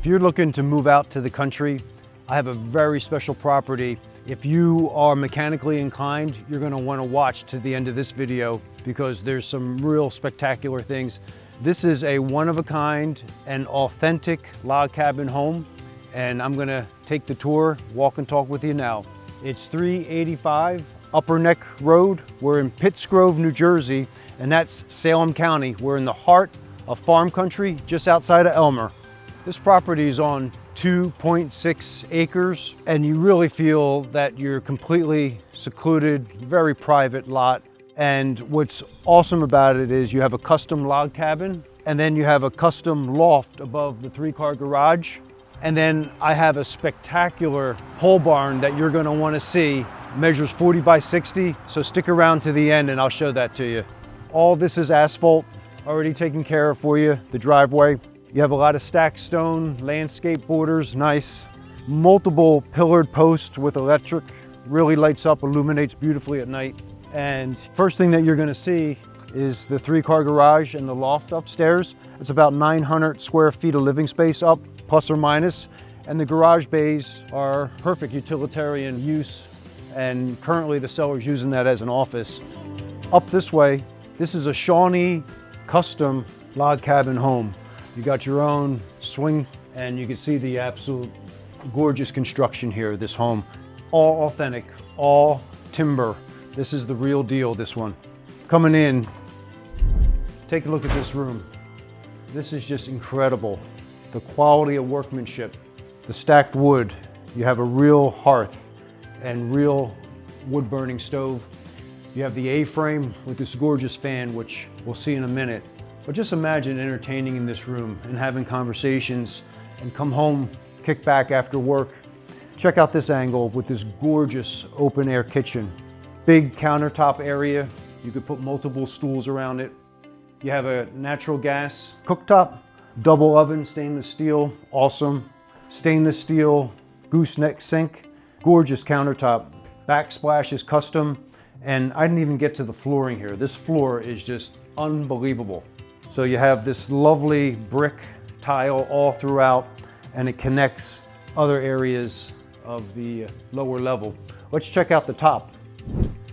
If you're looking to move out to the country, I have a very special property. If you are mechanically inclined, you're going to want to watch to the end of this video because there's some real spectacular things. This is a one-of-a-kind and authentic log cabin home, and I'm going to take the tour, walk and talk with you now. It's 385 Upper Neck Road. We're in Pittsgrove, New Jersey, and that's Salem County. We're in the heart of farm country, just outside of Elmer. This property is on 2.6 acres, and you really feel that you're completely secluded, very private lot. And what's awesome about it is you have a custom log cabin, and then you have a custom loft above the 3-car garage. And then I have a spectacular pole barn that you're gonna wanna see. Measures 40 by 60, so stick around to the end and I'll show that to you. All this is asphalt, already taken care of for you, the driveway. You have a lot of stacked stone, landscape borders, nice. Multiple pillared posts with electric, really lights up, illuminates beautifully at night. And first thing that you're gonna see is the 3-car garage and the loft upstairs. It's about 900 square feet of living space up, plus or minus. And the garage bays are perfect utilitarian use. And currently the seller's using that as an office. Up this way, this is a Shawnee custom log cabin home. You got your own swing, and you can see the absolute gorgeous construction here, this home. All authentic, all timber. This is the real deal, this one. Coming in, take a look at this room. This is just incredible. The quality of workmanship, the stacked wood. You have a real hearth and real wood burning stove. You have the A-frame with this gorgeous fan, which we'll see in a minute. But just imagine entertaining in this room and having conversations and come home, kick back after work. Check out this angle with this gorgeous open air kitchen. Big countertop area. You could put multiple stools around it. You have a natural gas cooktop, double oven, stainless steel, awesome. Stainless steel gooseneck sink, gorgeous countertop. Backsplash is custom, and I didn't even get to the flooring here. This floor is just unbelievable. So you have this lovely brick tile all throughout, and it connects other areas of the lower level. Let's check out the top.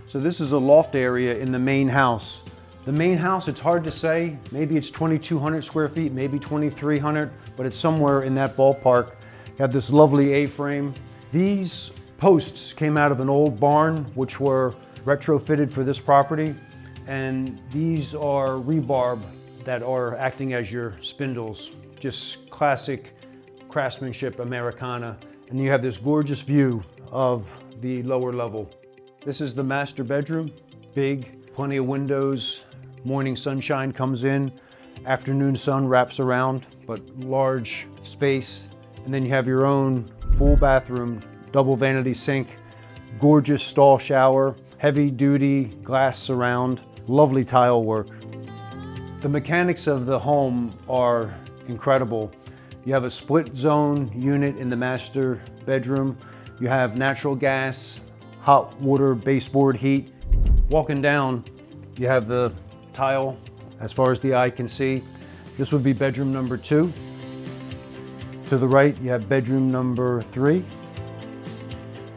So this is a loft area in the main house. The main house, it's hard to say. Maybe it's 2,200 square feet, maybe 2,300, but it's somewhere in that ballpark. You have this lovely A-frame. These posts came out of an old barn, which were retrofitted for this property. And these are rebarb that are acting as your spindles. Just classic craftsmanship, Americana. And you have this gorgeous view of the lower level. This is the master bedroom. Big, plenty of windows. Morning sunshine comes in. Afternoon sun wraps around, but large space. And then you have your own full bathroom, double vanity sink, gorgeous stall shower, heavy duty glass surround, lovely tile work. The mechanics of the home are incredible. You have a split zone unit in the master bedroom. You have natural gas, hot water baseboard heat. Walking down, you have the tile as far as the eye can see. This would be bedroom number 2. To the right, you have bedroom number 3.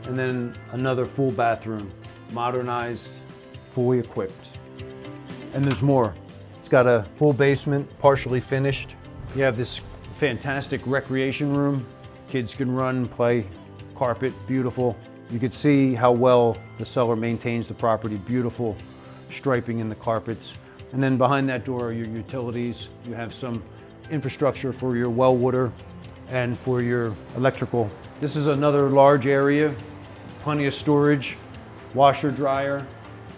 And then another full bathroom, modernized, fully equipped. And there's more. It's got a full basement, partially finished. You have this fantastic recreation room. Kids can run, play, carpet, beautiful. You could see how well the seller maintains the property, beautiful striping in the carpets. And then behind that door are your utilities. You have some infrastructure for your well water and for your electrical. This is another large area, plenty of storage, washer, dryer,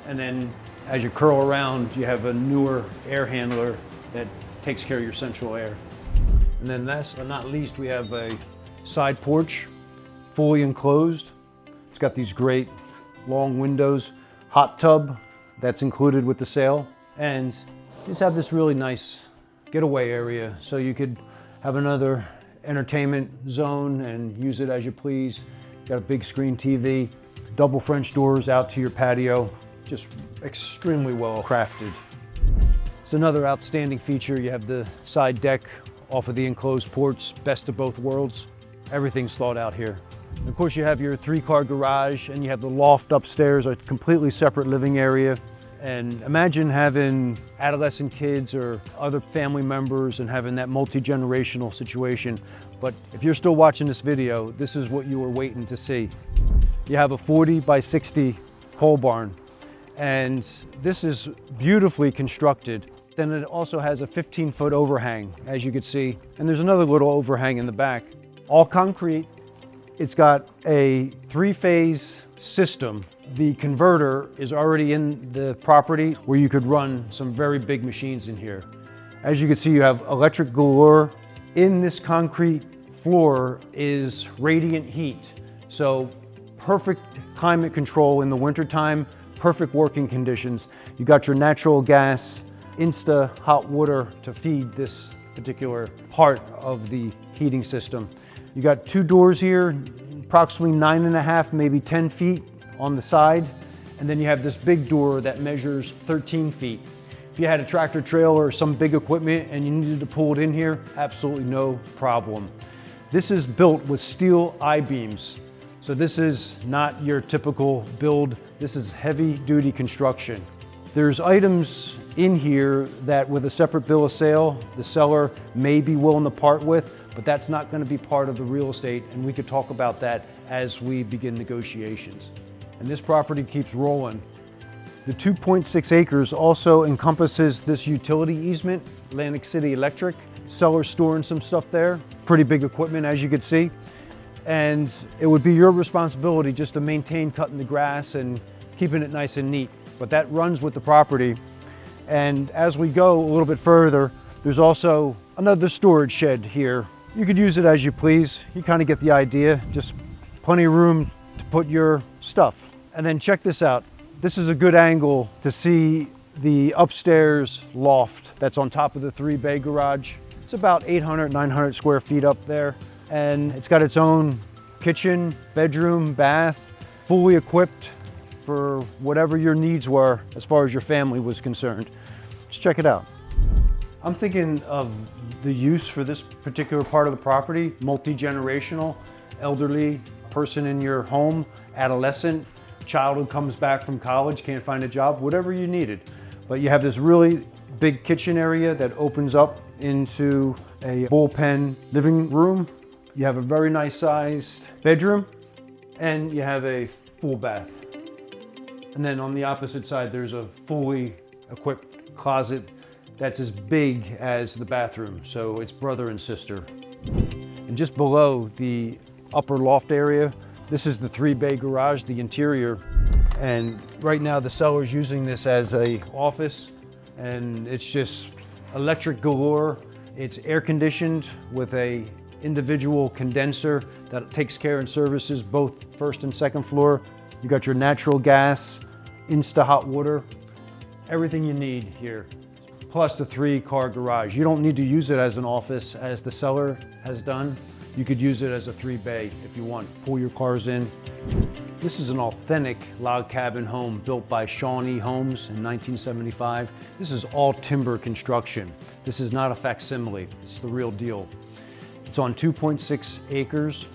and then as you curl around, you have a newer air handler that takes care of your central air. And then last but not least, we have a side porch, fully enclosed. It's got these great long windows, hot tub that's included with the sale, and just have this really nice getaway area so you could have another entertainment zone and use it as you please. Got a big screen TV, double French doors out to your patio, just extremely well crafted. It's another outstanding feature. You have the side deck off of the enclosed porch, best of both worlds. Everything's thought out here. And of course, you have your 3-car garage and you have the loft upstairs, a completely separate living area. And imagine having adolescent kids or other family members and having that multi-generational situation. But if you're still watching this video, this is what you were waiting to see. You have a 40 by 60 pole barn, and this is beautifully constructed. Then it also has a 15-foot overhang, as you can see, and there's another little overhang in the back. All concrete. It's got a 3-phase system. The converter is already in the property where you could run some very big machines in here. As you can see, you have electric galore. In this concrete floor is radiant heat. So perfect climate control in the wintertime, perfect working conditions. You got your natural gas, Insta hot water to feed this particular part of the heating system. You got 2 doors here, approximately 9.5, maybe 10 feet on the side. And then you have this big door that measures 13 feet. If you had a tractor trailer or some big equipment and you needed to pull it in here, absolutely no problem. This is built with steel I-beams. So this is not your typical build. This is heavy duty construction. There's items in here that with a separate bill of sale, the seller may be willing to part with, but that's not going to be part of the real estate, and we could talk about that as we begin negotiations. And this property keeps rolling. The 2.6 acres also encompasses this utility easement, Atlantic City Electric. Seller's storing some stuff there, pretty big equipment as you can see. And it would be your responsibility just to maintain cutting the grass and keeping it nice and neat. But that runs with the property. And as we go a little bit further, there's also another storage shed here. You could use it as you please. You kind of get the idea. Just plenty of room to put your stuff. And then check this out. This is a good angle to see the upstairs loft that's on top of the 3-bay garage. It's about 800, 900 square feet up there. And it's got its own kitchen, bedroom, bath, fully equipped for whatever your needs were as far as your family was concerned. Just check it out. I'm thinking of the use for this particular part of the property, multi-generational, elderly person in your home, adolescent, child who comes back from college, can't find a job, whatever you needed. But you have this really big kitchen area that opens up into a bullpen living room. You have a very nice sized bedroom, and you have a full bath. And then on the opposite side, there's a fully equipped closet that's as big as the bathroom. So it's brother and sister. And just below the upper loft area, this is the 3-bay garage, the interior. And right now the seller's using this as a office, and it's just electric galore. It's air conditioned with a individual condenser that takes care and services both first and second floor. You got your natural gas, Insta hot water, everything you need here, plus the 3-car garage. You don't need to use it as an office as the seller has done. You could use it as a 3-bay if you want. Pull your cars in. This is an authentic log cabin home built by Shawnee Homes in 1975. This is all timber construction. This is not a facsimile. It's the real deal. It's on 2.6 acres.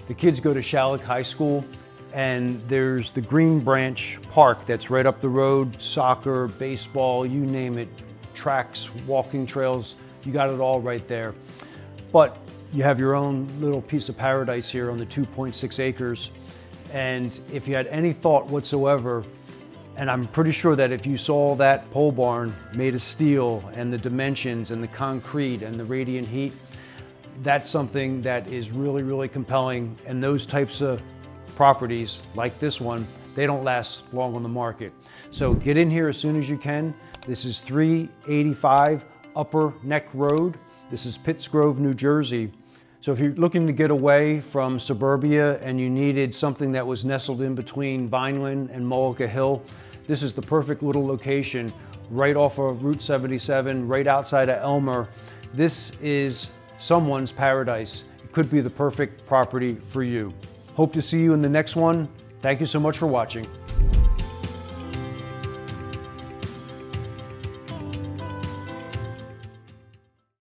The kids go to Shalleck High School, and there's the Green Branch Park that's right up the road. Soccer, baseball, you name it, tracks, walking trails, you got it all right there. But you have your own little piece of paradise here on the 2.6 acres. And if you had any thought whatsoever, and I'm pretty sure that if you saw that pole barn made of steel and the dimensions and the concrete and the radiant heat, that's something that is really, really compelling. And those types of properties like this one, they don't last long on the market. So get in here as soon as you can. This is 385 Upper Neck Road. This is Pittsgrove, New Jersey. So if you're looking to get away from suburbia and you needed something that was nestled in between Vineland and Mullica Hill, this is the perfect little location right off of Route 77, right outside of Elmer. This is someone's paradise. It could be the perfect property for you. Hope to see you in the next one. Thank you so much for watching.